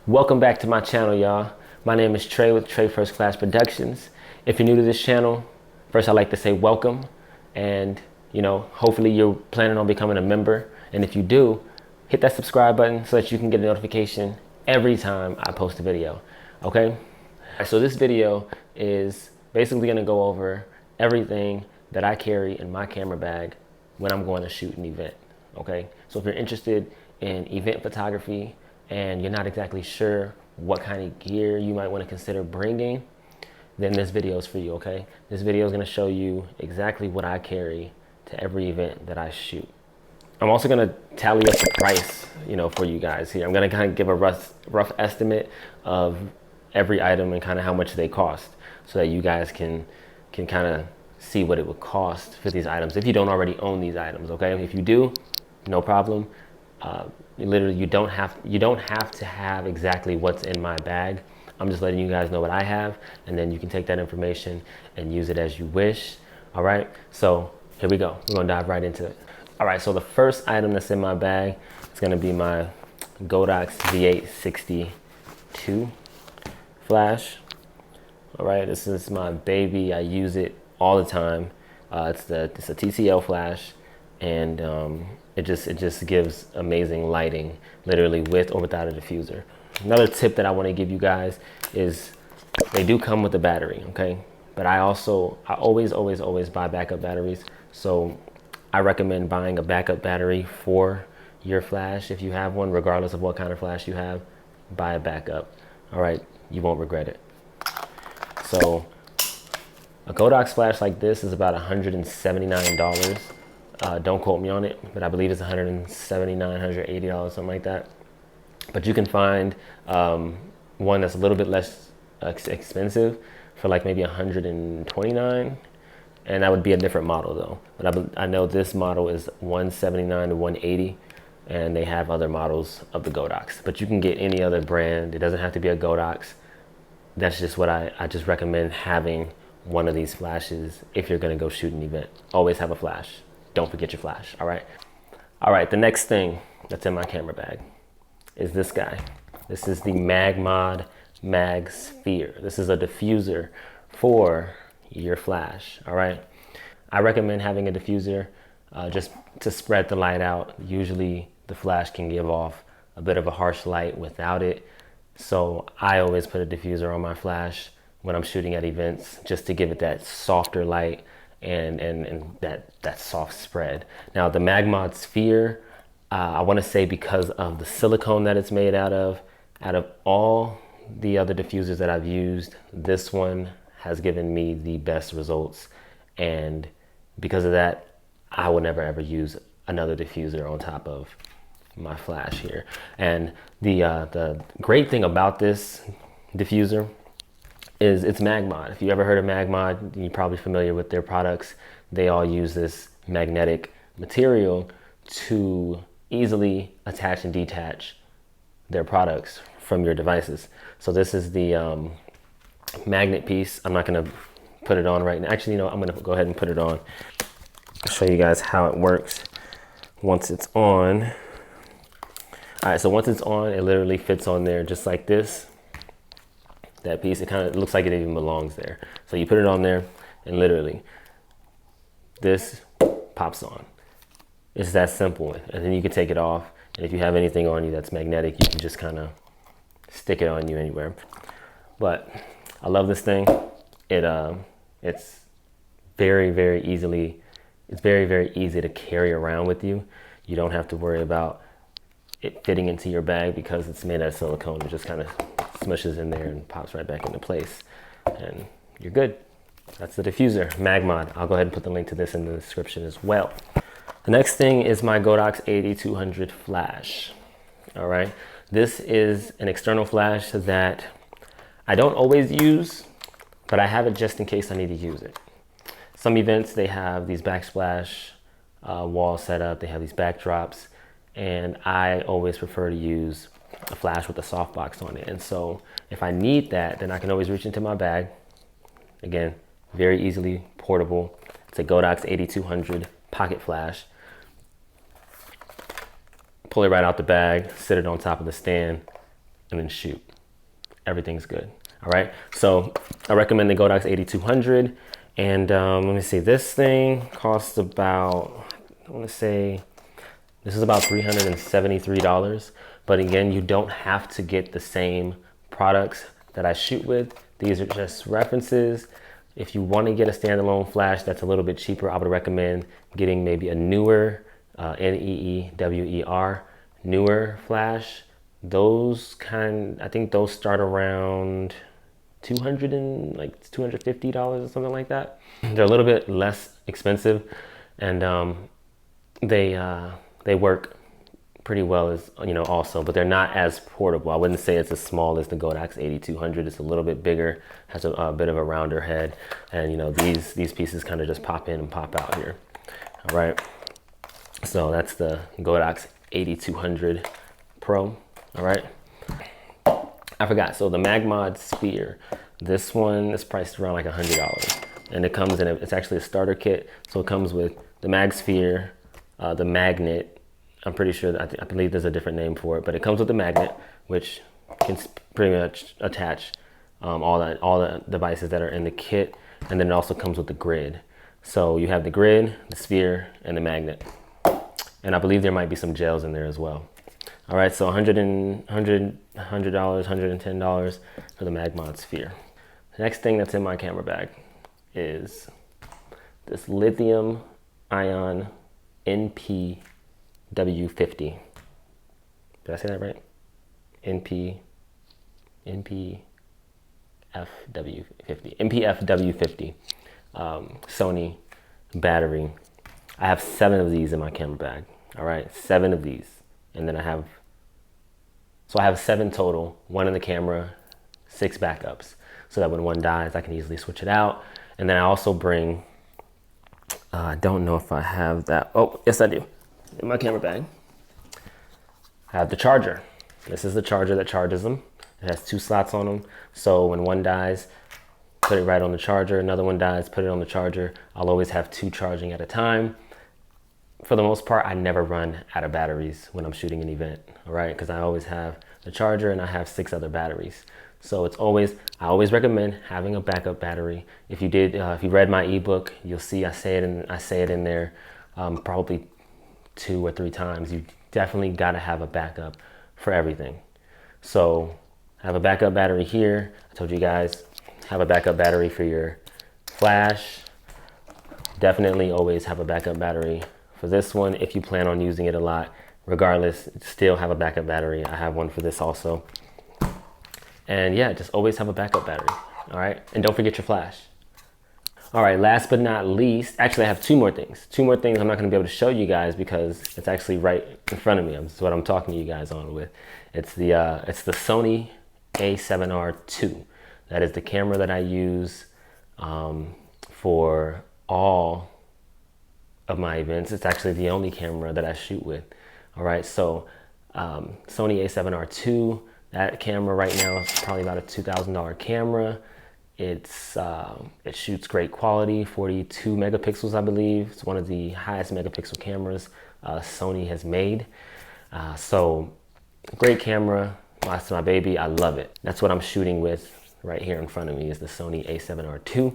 Welcome back to my channel, y'all. My name is Trey with TRAE First Class Productions. If you're new to this channel, first I'd like to say welcome. And, hopefully you're planning on becoming a member. And if you do, hit that subscribe button so that you can get a notification every time I post a video, okay? So this video is basically gonna go over everything that I carry in my camera bag when I'm going to shoot an event, okay? So if you're interested in event photography, and you're not exactly sure what kind of gear you might want to consider bringing, then this video is for you, okay? This video is going to show you exactly what I carry to every event that I shoot. I'm also going to tally up the price, for you guys here. I'm going to kind of give a rough estimate of every item and kind of how much they cost so that you guys can kind of see what it would cost for these items if you don't already own these items, okay? If you do, no problem. Literally, you don't have to have exactly what's in my bag. I'm just letting you guys know what I have, and then you can take that information and use it as you wish. All right, so here we go. We're gonna dive right into it. All right, so the first item that's in my bag is gonna be my Godox V862 flash. All right, this is my baby. I use it all the time. It's a TCL flash, and it just gives amazing lighting, literally with or without a diffuser. Another tip that I want to give you guys is they do come with a battery, okay? But I always buy backup batteries. So I recommend buying a backup battery for your flash. If you have one, regardless of what kind of flash you have, buy a backup. All right, you won't regret it. So a Godox flash like this is about $179. Don't quote me on it, but I believe it's $179, $180, something like that. But you can find one that's a little bit less expensive for like maybe $129, and that would be a different model though. But I know this model is $179 to $180, and they have other models of the Godox. But you can get any other brand. It doesn't have to be a Godox. That's just what I just recommend having one of these flashes if you're gonna go shoot an event. Always have a flash. Don't forget your flash, all right? All right, the next thing that's in my camera bag is this guy. This is the Magmod Mag Sphere. This is a diffuser for your flash, all right? I recommend having a diffuser just to spread the light out. Usually the flash can give off a bit of a harsh light without it. So I always put a diffuser on my flash when I'm shooting at events just to give it that softer light and that soft spread. Now the Magmod Sphere, I want to say because of the silicone that it's made out of all the other diffusers that I've used, this one has given me the best results. And because of that, I will never ever use another diffuser on top of my flash here. And the great thing about this diffuser is it's Magmod. If you ever heard of Magmod, you're probably familiar with their products. They all use this magnetic material to easily attach and detach their products from your devices. So this is the magnet piece. I'm not gonna put it on right now. Actually, I'm gonna go ahead and put it on. I'll show you guys how it works once it's on. All right, so once it's on, it literally fits on there just like this. That piece, it kind of looks like it even belongs there. So you put it on there and literally this pops on. It's that simple. And then you can take it off. And if you have anything on you that's magnetic, you can just kind of stick it on you anywhere. But I love this thing. It's very, very easy to carry around with you. You don't have to worry about it fitting into your bag because it's made out of silicone. It just kind of smushes in there and pops right back into place, and you're good. That's the diffuser, Magmod. I'll go ahead and put the link to this in the description as well. The next thing is my Godox 8200 flash. All right, this is an external flash that I don't always use, but I have it just in case I need to use it. Some events, they have these backsplash walls set up, they have these backdrops, and I always prefer to use a flash with a softbox on it. And so if I need that, then I can always reach into my bag. Again, very easily portable. It's a Godox 8200 pocket flash. Pull it right out the bag, sit it on top of the stand, and then shoot. Everything's good. All right, so I recommend the Godox 8200. And let me see, this thing costs about, I want to say, this is about $373. But again, you don't have to get the same products that I shoot with. These are just references. If you want to get a standalone flash that's a little bit cheaper, I would recommend getting maybe a newer, Neewer, newer flash. Those I think those start around $250 or something like that. They're a little bit less expensive, and they work pretty well as also, but they're not as portable. I wouldn't say it's as small as the Godox 8200. It's a little bit bigger, has a bit of a rounder head, and these pieces kind of just pop in and pop out here. All right, so that's the Godox 8200 Pro. All right, I forgot. So the MagMod Sphere, this one is priced around like $100, and it comes in. It's actually a starter kit, so it comes with the Mag Sphere, the magnet. I'm pretty sure that I believe there's a different name for it, but it comes with the magnet, which can pretty much attach all the devices that are in the kit, and then it also comes with the grid. So you have the grid, the sphere, and the magnet, and I believe there might be some gels in there as well. All right, so $110 for the MagMod Sphere. The next thing that's in my camera bag is this lithium ion NPW50. Did I say that right? NPFW50 Sony battery. I have 7 of these in my camera bag. All right, 7 of these, and then I have 7 total. 1 in the camera, 6 backups, so that when one dies, I can easily switch it out. And then I also bring, I don't know if I have that. Oh, yes, I do. In my camera bag, I have the charger. This is the charger that charges them. It has 2 slots on them, so when one dies, put it right on the charger. Another one dies, put it on the charger. I'll always have 2 charging at a time. For the most part, I never run out of batteries when I'm shooting an event, all right? Because I always have the charger and I have 6 other batteries. So I always recommend having a backup battery. If you read my ebook, you'll see I say it in there probably 2 or 3 times. You definitely got to have a backup for everything. So have a backup battery here. I told you guys, have a backup battery for your flash. Definitely always have a backup battery for this one if you plan on using it a lot. Regardless, still have a backup battery. I have one for this also. And yeah, just always have a backup battery. All right, and don't forget your flash. All right, last but not least, actually I have 2 more things. 2 more things I'm not gonna be able to show you guys because it's actually right in front of me. That's what I'm talking to you guys on with. It's the Sony A7R II. That is the camera that I use for all of my events. It's actually the only camera that I shoot with. All right, so Sony A7R II, that camera right now is probably about a $2,000 camera. It shoots great quality, 42 megapixels, I believe. It's one of the highest megapixel cameras Sony has made. So great camera, that's my baby, I love it. That's what I'm shooting with right here in front of me is the Sony A7R II.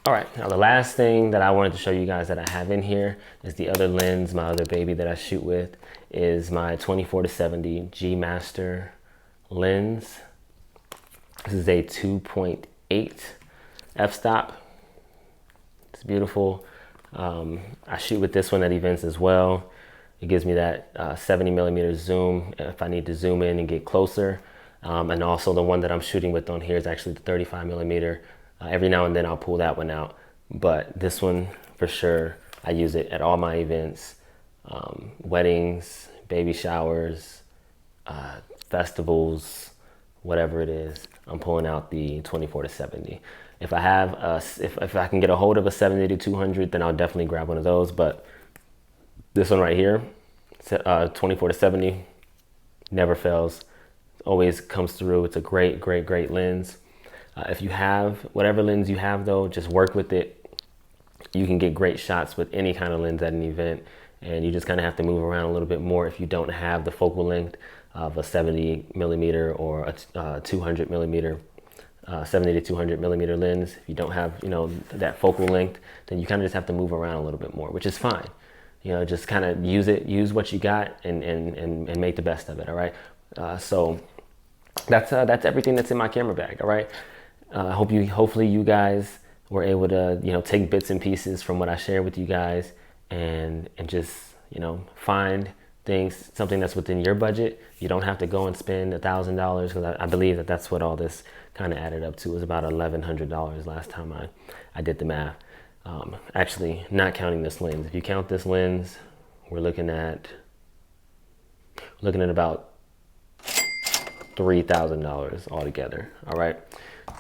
All right, now the last thing that I wanted to show you guys that I have in here is the other lens, my other baby that I shoot with is my 24-70 G Master lens. This is a 2.8 f-stop. It's beautiful. I shoot with this one at events as well. It gives me that 70mm zoom if I need to zoom in and get closer. And also the one that I'm shooting with on here is actually the 35mm. Every now and then I'll pull that one out, but this one for sure, I use it at all my events, weddings, baby showers, festivals, whatever it is. I'm pulling out the 24-70. If I have if I can get a hold of a 70-200, then I'll definitely grab one of those. But this one right here, 24-70, never fails. Always comes through. It's a great lens. If you have whatever lens you have though, just work with it. You can get great shots with any kind of lens at an event, and you just kind of have to move around a little bit more if you don't have the focal length of a 70 millimeter or a 200 millimeter, 70 to 200 millimeter lens. If you don't have, that focal length, then you kind of just have to move around a little bit more, which is fine. Just kind of use what you got and make the best of it. All right. So that's everything that's in my camera bag. All right. Hopefully you guys were able to, take bits and pieces from what I shared with you guys and just, find something that's within your budget. You don't have to go and spend $1,000, because I believe that's what all this kind of added up to. It was about $1,100 last time I did the math. Actually, not counting this lens. If you count this lens, we're looking at about $3,000 altogether. All right.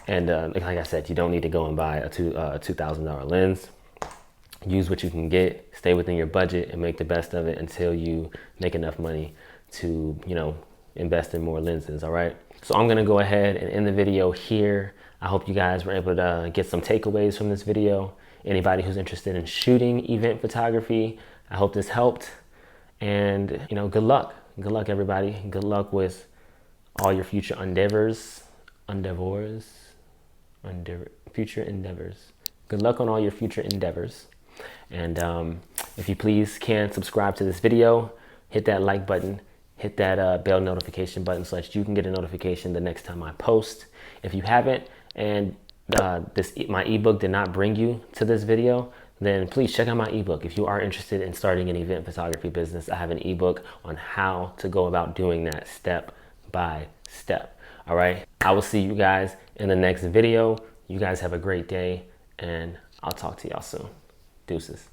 And like I said, you don't need to go and buy a $2,000 lens. Use what you can get, stay within your budget, and make the best of it until you make enough money to, invest in more lenses. All right. So I'm going to go ahead and end the video here. I hope you guys were able to get some takeaways from this video. Anybody who's interested in shooting event photography, I hope this helped. And, good luck. Good luck, everybody. Good luck with all your future future endeavors. Good luck on all your future endeavors. And if you please can subscribe to this video, hit that like button, hit that bell notification button so that you can get a notification the next time I post. If you haven't, and my ebook did not bring you to this video, then please check out my ebook. If you are interested in starting an event photography business, I have an ebook on how to go about doing that step by step. All right. I will see you guys in the next video. You guys have a great day, and I'll talk to y'all soon. Deuces.